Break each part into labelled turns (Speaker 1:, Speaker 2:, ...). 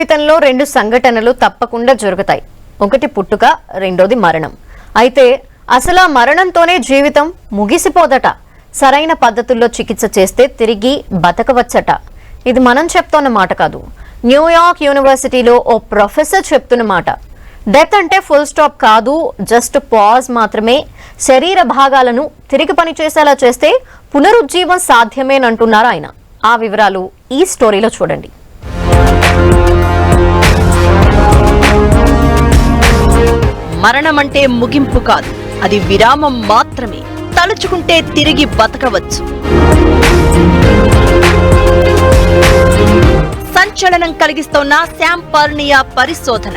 Speaker 1: జీవితంలో రెండు సంఘటనలు తప్పకుండా జరుగుతాయి. ఒకటి పుట్టుక, రెండోది మరణం. అయితే అసలు మరణంతోనే జీవితం ముగిసిపోదట. సరైన పద్ధతుల్లో చికిత్స చేస్తే తిరిగి బతకవచ్చట. ఇది మనం చెప్తున్న మాట కాదు, న్యూయార్క్ యూనివర్సిటీలో ఓ ప్రొఫెసర్ చెప్తున్న మాట. డెత్ అంటే ఫుల్ స్టాప్ కాదు, జస్ట్ పాజ్ మాత్రమే. శరీర భాగాలను తిరిగి పనిచేసేలా చేస్తే పునరుజ్జీవం సాధ్యమేనంటున్నారు ఆయన. ఆ వివరాలు ఈ స్టోరీలో చూడండి.
Speaker 2: మరణం అంటే ముగింపు కాదు, అది విరామం మాత్రమే. తలుచుకుంటే తిరిగి బతకవచ్చు. సంచలనం కలిగిస్తోన్న శామ్ పర్నియా పరిశోధన.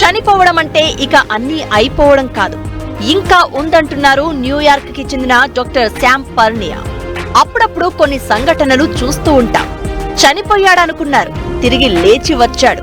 Speaker 2: చనిపోవడం అంటే ఇక అన్నీ అయిపోవడం కాదు, ఇంకా ఉందంటున్నారు న్యూయార్క్ కి చెందిన డాక్టర్ శామ్ పర్నియా. అప్పుడప్పుడు కొన్ని సంఘటనలు చూస్తూ ఉంటాం. చనిపోయాడనుకున్నారు, తిరిగి లేచి వచ్చాడు.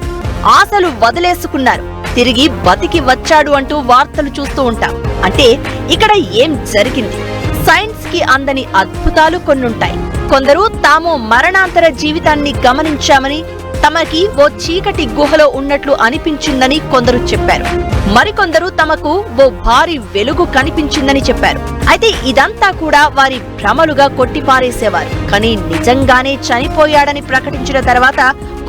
Speaker 2: ఆశలు వదిలేసుకున్నారు, తిరిగి బతికి వచ్చాడు అంటూ వార్తలు చూస్తూ ఉంటాం. అంటే ఇక్కడ ఏం జరిగింది? సైన్స్ కి అందని అద్భుతాలు కొన్నుంటాయి. కొందరు తాము మరణాంతర జీవితాన్ని గమనించామని, తమకి ఓ చీకటి గుహలో ఉన్నట్లు అనిపించిందని కొందరు చెప్పారు. మరికొందరు తమకు ఓ భారీ వెలుగు కనిపించిందని చెప్పారు. అయితే ఇదంతా కూడా వారి భ్రమలుగా కొట్టిపారేసేవారు. కానీ నిజంగానే చనిపోయాడని ప్రకటించిన తర్వాత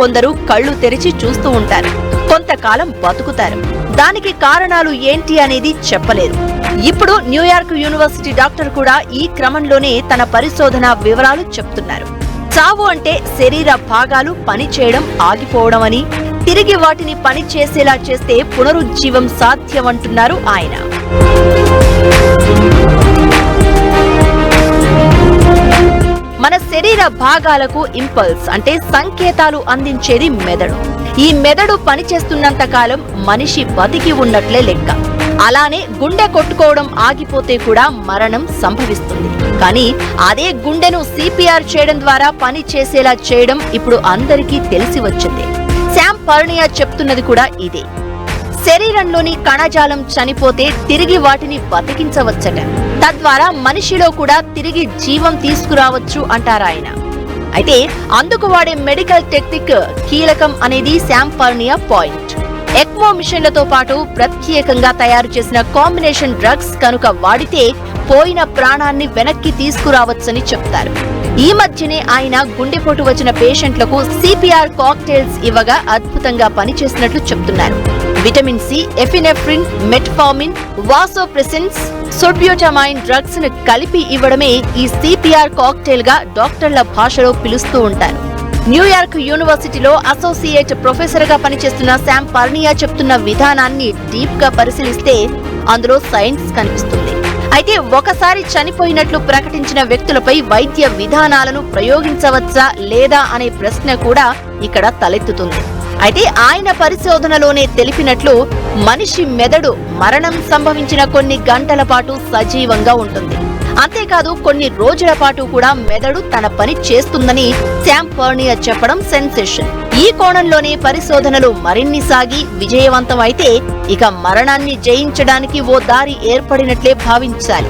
Speaker 2: కొందరు కళ్ళు తెరిచి చూస్తూ ఉంటారు, కొంతకాలం బతుకుతారు. దానికి కారణాలు ఏంటి అనేది చెప్పలేరు. ఇప్పుడు న్యూయార్క్ యూనివర్సిటీ డాక్టర్ కూడా ఈ క్రమంలోనే తన పరిశోధన వివరాలు చెప్తున్నారు. చావు అంటే శరీర భాగాలు పనిచేయడం ఆగిపోవడం అని, తిరిగి వాటిని పని చేసేలా చేస్తే పునరుజ్జీవం సాధ్యమంటున్నారు ఆయన. మన శరీర భాగాలకు ఇంపల్స్ అంటే సంకేతాలు అందించేది మెదడు. ఈ మెదడు పనిచేస్తున్నంత కాలం మనిషి బతికి ఉన్నట్లే లెక్క. అలానే గుండె కొట్టుకోవడం ఆగిపోతే కూడా మరణం సంభవిస్తుంది. కానీ అదే గుండెను సిపిఆర్ చేయడం ద్వారా పని చేసేలా చేయడం ఇప్పుడు అందరికీ తెలిసి వచ్చింది. శామ్ పర్నియా చెప్తున్నది కూడా ఇదే. శరీరంలోని కణజాలం చనిపోతే తిరిగి వాటిని బతికించవచ్చట. తద్వారా మనిషిలో కూడా తిరిగి జీవం తీసుకురావచ్చు అంటారాయన. అయితే అందుకు వాడే మెడికల్ టెక్నిక్ కీలకం అనేది శామ్ పర్నియా పాయింట్. ఎక్మో మిషన్లతో పాటు ప్రత్యేకంగా తయారు చేసిన కాంబినేషన్ డ్రగ్స్ కనుక వాడితే పోయిన ప్రాణాన్ని వెనక్కి తీసుకురావచ్చని చెప్తారు. ఈ మధ్యనే ఆయన గుండెపోటు వచ్చిన పేషెంట్లకు సిపిఆర్ కాక్టైల్స్ ఇవ్వగా అద్భుతంగా పనిచేసినట్లు చెప్తున్నారు. విటమిన్ సి, ఎఫినెఫ్రిన్, మెట్ఫార్మిన్, వాసోప్రెసిన్స్, సోడ్బ్యూటమైన్ డ్రగ్స్ ను కలిపి ఇవ్వడమే ఈ సిపిఆర్ కాక్టైల్ గా డాక్టర్ల భాషలో పిలుస్తూ ఉంటారు. న్యూయార్క్ యూనివర్సిటీలో అసోసియేట్ ప్రొఫెసర్ గా పనిచేస్తున్న శామ్ పర్నియా చెప్తున్న విధానాన్ని డీప్ గా పరిశీలిస్తే అందులో సైన్స్ కనిపిస్తుంది. అయితే ఒకసారి చనిపోయినట్లు ప్రకటించిన వ్యక్తులపై వైద్య విధానాలను ప్రయోగించవచ్చా లేదా అనే ప్రశ్న కూడా ఇక్కడ తలెత్తుతుంది. అయితే ఆయన పరిశోధనలోనే తెలిపినట్లు మనిషి మెదడు మరణం సంభవించిన కొన్ని గంటల పాటు సజీవంగా ఉంటుంది. అంతేకాదు కొన్ని రోజుల పాటు కూడా మెదడు తన పని చేస్తుందని శామ్ పర్నియా చెప్పడం సెన్సేషన్. ఈ కోణంలోనే పరిశోధనలు మరిన్ని సాగి విజయవంతం అయితే ఇక మరణాన్ని జయించడానికి ఓ దారి ఏర్పడినట్లే భావించాలి.